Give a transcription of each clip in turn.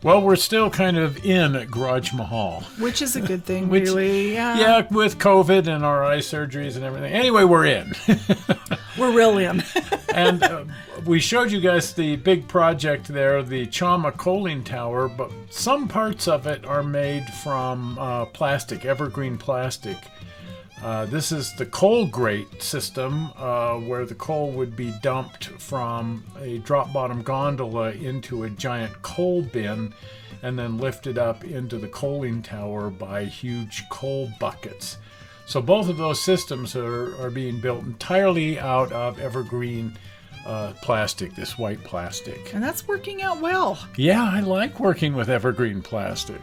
Well, we're still kind of in Garage Mahal. Which is a good thing, really. Yeah, with COVID and our eye surgeries and everything. Anyway, we're in. We're real in. And we showed you guys the big project there, the Chama coaling tower, but some parts of it are made from plastic, evergreen plastic. This is the coal grate system, where the coal would be dumped from a drop bottom gondola into a giant coal bin and then lifted up into the coaling tower by huge coal buckets. So both of those systems are being built entirely out of evergreen plastic, this white plastic. And that's working out well. Yeah, I like working with evergreen plastic.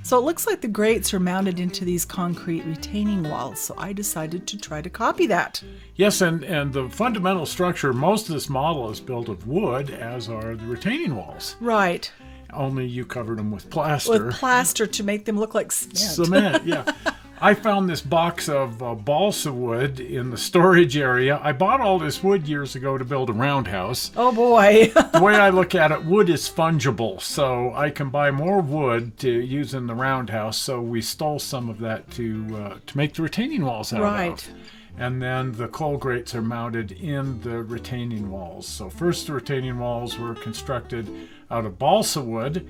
So it looks like the grates are mounted into these concrete retaining walls, so I decided to try to copy that. Yes, and the fundamental structure, most of this model is built of wood, as are the retaining walls. Right. Only you covered them with plaster. With plaster to make them look like cement. Cement, yeah. I found this box of balsa wood in the storage area. I bought all this wood years ago to build a roundhouse. Oh boy. The way I look at it, wood is fungible, so I can buy more wood to use in the roundhouse. So we stole some of that to make the retaining walls out of. And then the coal grates are mounted in the retaining walls. So first the retaining walls were constructed out of balsa wood,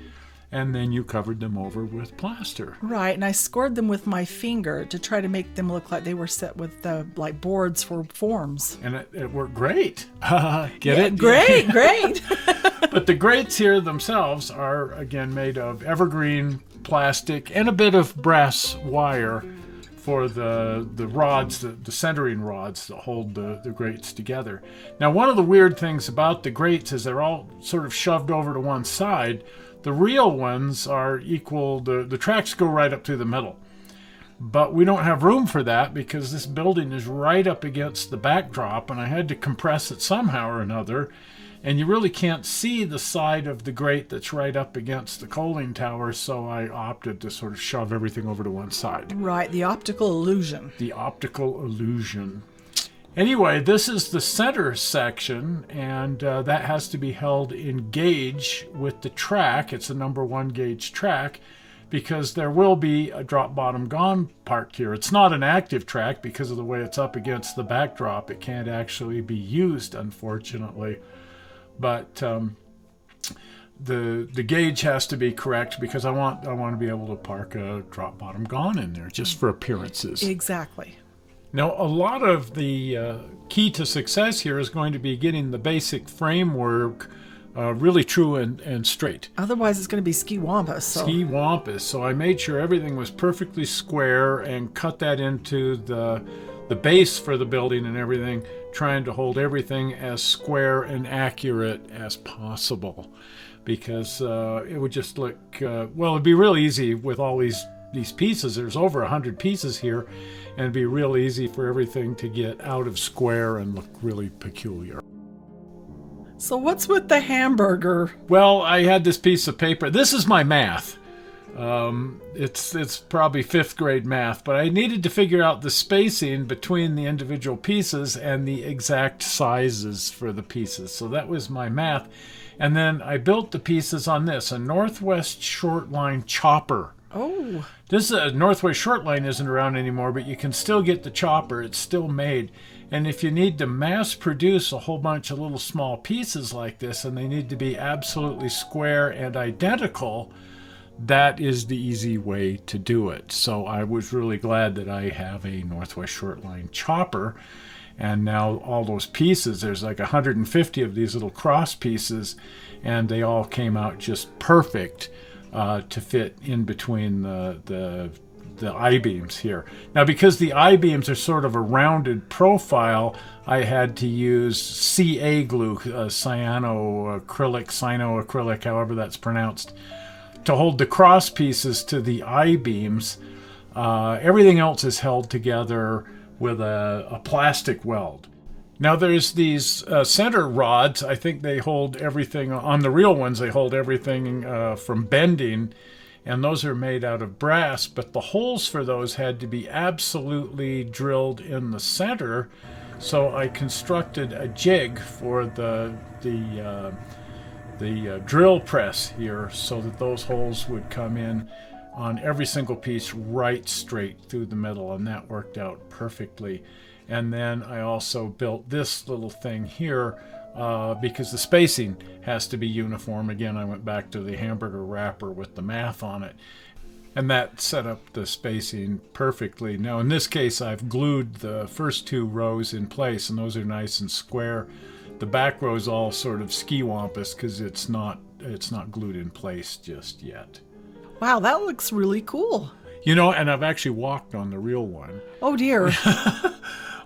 and then you covered them over with plaster. Right, and I scored them with my finger to try to make them look like they were set with like boards for forms. And it worked great. Get it? Great, great. But the grates here themselves are, again, made of evergreen plastic and a bit of brass wire for the rods, the centering rods that hold the grates together. Now, one of the weird things about the grates is they're all sort of shoved over to one side. The real ones are equal, the tracks go right up to the middle. But we don't have room for that because this building is right up against the backdrop, and I had to compress it somehow or another. And you really can't see the side of the grate that's right up against the coaling tower, so I opted to sort of shove everything over to one side. Right, the optical illusion. The optical illusion. Anyway, this is the center section, and that has to be held in gauge with the track. It's a number 1 gauge track because there will be a drop bottom gone parked here. It's not an active track because of the way it's up against the backdrop. It can't actually be used, unfortunately. But the gauge has to be correct because I want to be able to park a drop bottom gone in there just for appearances. Exactly. Now, a lot of the key to success here is going to be getting the basic framework really true and straight. Otherwise, it's going to be ski-wampus. Ski-wampus. So I made sure everything was perfectly square and cut that into the base for the building and everything, trying to hold everything as square and accurate as possible. Because it would just look, well, it'd be real easy with all these pieces. There's over 100 pieces here, and it'd be real easy for everything to get out of square and look really peculiar. So what's with the hamburger? Well, I had this piece of paper. This is my math. It's probably 5th grade math, but I needed to figure out the spacing between the individual pieces and the exact sizes for the pieces. So that was my math. And then I built the pieces on this, a Northwest Short Line chopper. Oh. This Northwest Short Line isn't around anymore, but you can still get the chopper. It's still made. And if you need to mass produce a whole bunch of little small pieces like this, and they need to be absolutely square and identical, that is the easy way to do it. So I was really glad that I have a Northwest Short Line chopper. And now all those pieces, there's like 150 of these little cross pieces, and they all came out just perfect to fit in between the I-beams here. Now, because the I-beams are sort of a rounded profile, I had to use CA glue, cyanoacrylic, however that's pronounced, to hold the cross pieces to the I-beams. Everything else is held together with a plastic weld. Now there's these center rods. I think they hold everything. On the real ones, they hold everything from bending, and those are made out of brass, but the holes for those had to be absolutely drilled in the center. So I constructed a jig for the drill press here so that those holes would come in on every single piece right straight through the middle, and that worked out perfectly. And then I also built this little thing here because the spacing has to be uniform. Again, I went back to the hamburger wrapper with the math on it, and that set up the spacing perfectly. Now in this case, I've glued the first 2 rows in place, and those are nice and square. The back row is all sort of ski-wampus because it's not glued in place just yet. Wow, that looks really cool. You know, and I've actually walked on the real one. Oh dear.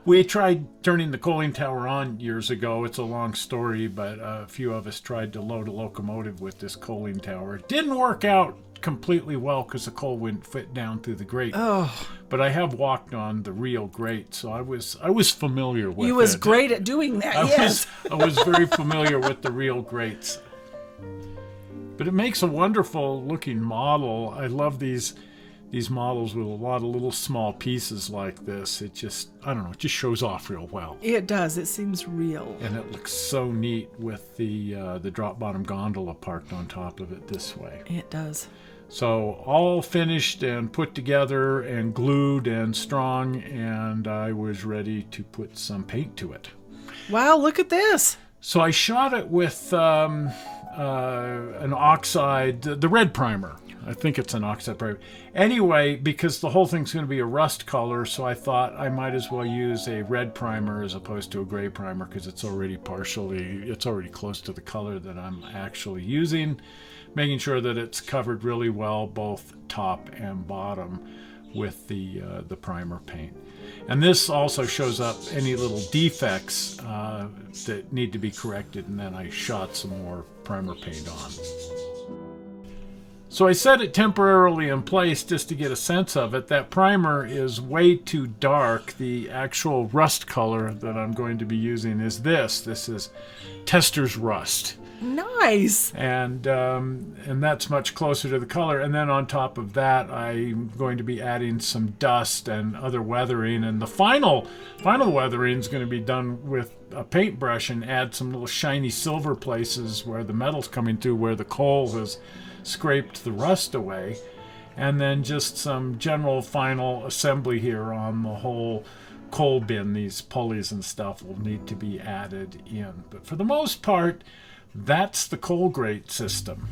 We tried turning the coaling tower on years ago. It's a long story, but a few of us tried to load a locomotive with this coaling tower. It didn't work out completely well because the coal wouldn't fit down through the grate. Oh. But I have walked on the real grate, so I was familiar with it. You was great at doing that, yes. I was very familiar with the real grates. But it makes a wonderful looking model. I love these models with a lot of little small pieces like this. It just, I don't know, it just shows off real well. It does. It seems real. And it looks so neat with the drop bottom gondola parked on top of it this way. It does. So all finished and put together and glued and strong, and I was ready to put some paint to it. Wow, look at this. So I shot it with an oxide, the red primer. I think it's an oxide primer. Anyway, because the whole thing's going to be a rust color, so I thought I might as well use a red primer as opposed to a gray primer because it's already close to the color that I'm actually using, making sure that it's covered really well, both top and bottom, with the primer paint. And this also shows up any little defects that need to be corrected, and then I shot some more primer paint on. So I set it temporarily in place just to get a sense of it. That primer is way too dark. The actual rust color that I'm going to be using is this. This is Tester's Rust. Nice. And that's much closer to the color. And then on top of that, I'm going to be adding some dust and other weathering. And the final weathering is going to be done with a paintbrush and add some little shiny silver places where the metal's coming through, where the coal has scraped the rust away. And then just some general final assembly here on the whole coal bin. These pulleys and stuff will need to be added in. But for the most part, that's the coal grate system.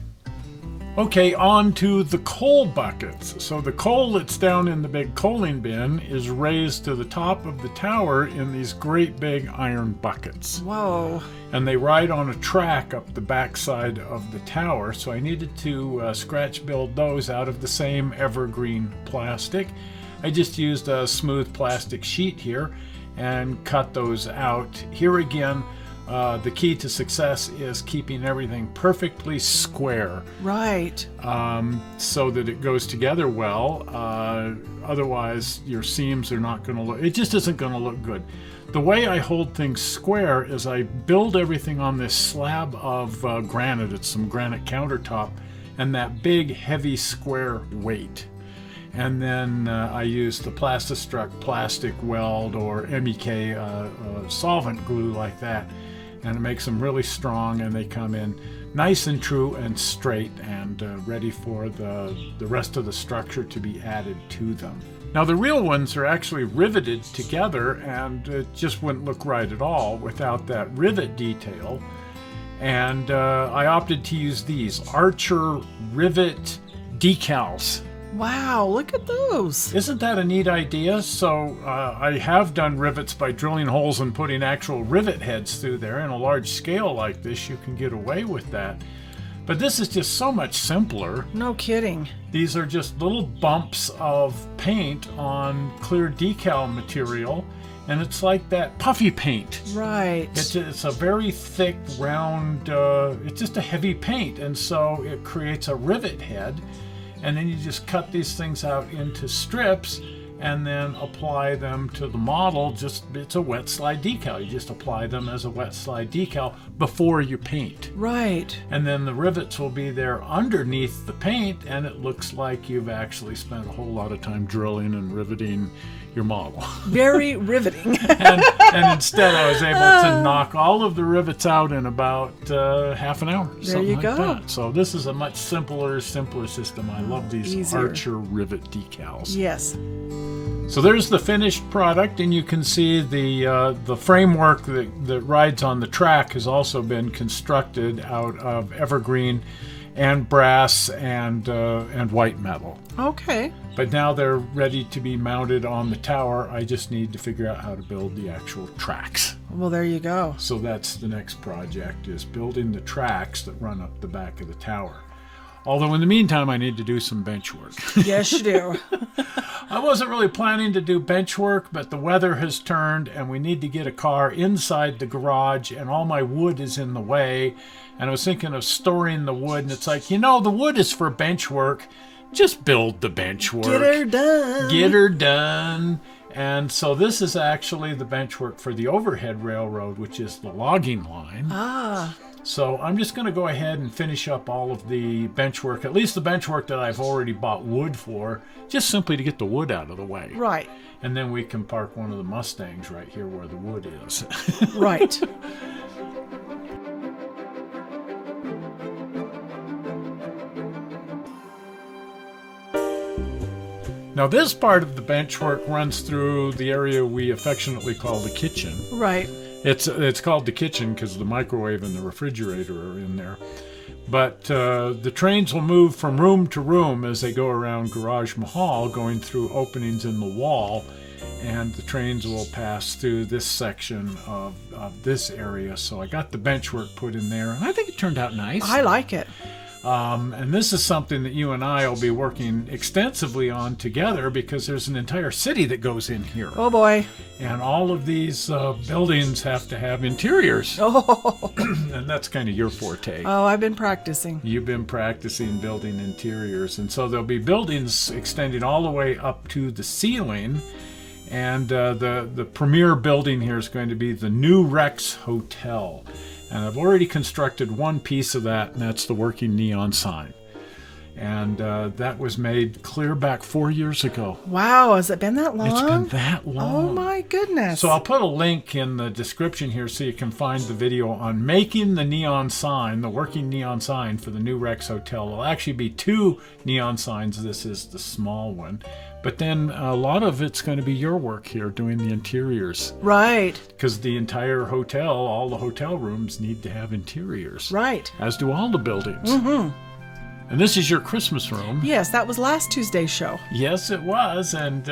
Okay, on to the coal buckets. So the coal that's down in the big coaling bin is raised to the top of the tower in these great big iron buckets. Whoa. And they ride on a track up the backside of the tower. So I needed to scratch build those out of the same evergreen plastic. I just used a smooth plastic sheet here and cut those out. Here again, the key to success is keeping everything perfectly square. Right. So that it goes together well. Otherwise, your seams are not going to look, it just isn't going to look good. The way I hold things square is I build everything on this slab of granite. It's some granite countertop and that big, heavy, square weight. And then I use the Plastistruct plastic weld or MEK solvent glue like that. And it makes them really strong, and they come in nice and true and straight and ready for the rest of the structure to be added to them. Now the real ones are actually riveted together, and it just wouldn't look right at all without that rivet detail. And I opted to use these Archer rivet decals. Wow, look at those. Isn't that a neat idea? So I have done rivets by drilling holes and putting actual rivet heads through there. In a large scale like this, you can get away with that. But this is just so much simpler. No kidding. These are just little bumps of paint on clear decal material, and it's like that puffy paint. Right. It's a very thick, round, it's just a heavy paint, and so it creates a rivet head. And then you just cut these things out into strips and then apply them to the model. It's a wet slide decal. You just apply them as a wet slide decal before you paint. Right. And then the rivets will be there underneath the paint, and it looks like you've actually spent a whole lot of time drilling and riveting your model. Very riveting. and instead I was able to knock all of the rivets out in about half an hour. There you go. That. So this is a much simpler system. I love these Easier. Archer rivet decals. Yes. So there's the finished product, and you can see the framework that rides on the track has also been constructed out of evergreen and brass and white metal. Okay. But now they're ready to be mounted on the tower. I just need to figure out how to build the actual tracks. Well, there you go. So that's the next project, is building the tracks that run up the back of the tower. Although in the meantime, I need to do some bench work. Yes, you do. I wasn't really planning to do bench work, but the weather has turned and we need to get a car inside the garage, and all my wood is in the way. And I was thinking of storing the wood, and it's like, the wood is for bench work. Just build the bench work. Get her done. Get her done. And so this is actually the bench work for the overhead railroad, which is the logging line. Ah. So I'm just going to go ahead and finish up all of the bench work, at least the bench work that I've already bought wood for, just simply to get the wood out of the way. Right. And then we can park one of the Mustangs right here where the wood is. Right. Now this part of the bench work runs through the area we affectionately call the kitchen. Right. It's called the kitchen because the microwave and the refrigerator are in there. But the trains will move from room to room as they go around Garage Mahal, going through openings in the wall. And the trains will pass through this section of this area. So I got the bench work put in there, and I think it turned out nice. I like it. And this is something that you and I will be working extensively on together, because there's an entire city that goes in here. Oh, boy. And all of these buildings have to have interiors. Oh. And that's kind of your forte. Oh, I've been practicing. You've been practicing building interiors. And so there'll be buildings extending all the way up to the ceiling. And the premier building here is going to be the New Rex Hotel. And I've already constructed one piece of that, and that's the working neon sign. And that was made clear back 4 years ago. Wow, has it been that long? It's been that long. Oh, my goodness. So I'll put a link in the description here so you can find the video on making the neon sign, the working neon sign for the New Rex Hotel. There'll actually be 2 neon signs. This is the small one. But then a lot of it's going to be your work here doing the interiors. Right. Because the entire hotel, all the hotel rooms need to have interiors. Right. As do all the buildings. Mm-hmm. And this is your Christmas room. Yes, that was last Tuesday's show. Yes, it was. And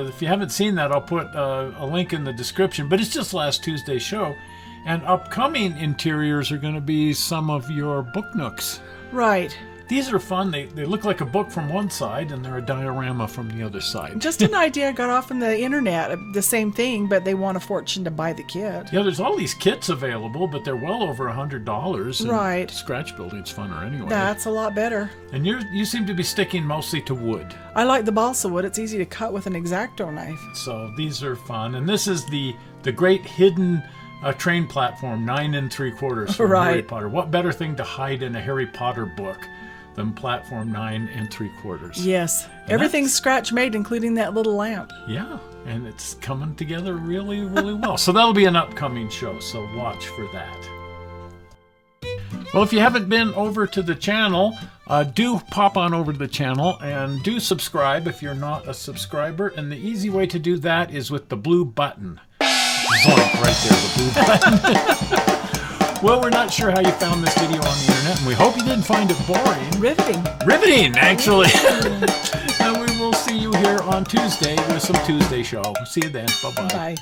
if you haven't seen that, I'll put a link in the description. But it's just last Tuesday's show. And upcoming interiors are going to be some of your book nooks. Right. These are fun. They look like a book from one side, and they're a diorama from the other side. Just an idea I got off on the internet. The same thing, but they want a fortune to buy the kit. Yeah, there's all these kits available, but they're well over $100. Right. Scratch building's funner anyway. That's a lot better. And you seem to be sticking mostly to wood. I like the balsa wood. It's easy to cut with an X-Acto knife. So these are fun. And this is the great hidden train platform, 9 3/4 from Right. Harry Potter. What better thing to hide in a Harry Potter book than platform 9 3/4? Yes. Everything's scratch made, including that little lamp. Yeah, and it's coming together really, really well. So that'll be an upcoming show, so watch for that. Well, if you haven't been over to the channel, do pop on over to the channel and do subscribe if you're not a subscriber. And the easy way to do that is with the blue button. Zoink, right there, the blue button. Well, we're not sure how you found this video on the internet, and we hope you didn't find it boring. Riveting. Riveting, actually. And we will see you here on Tuesday with some Tuesday show. See you then. Bye-bye. Bye.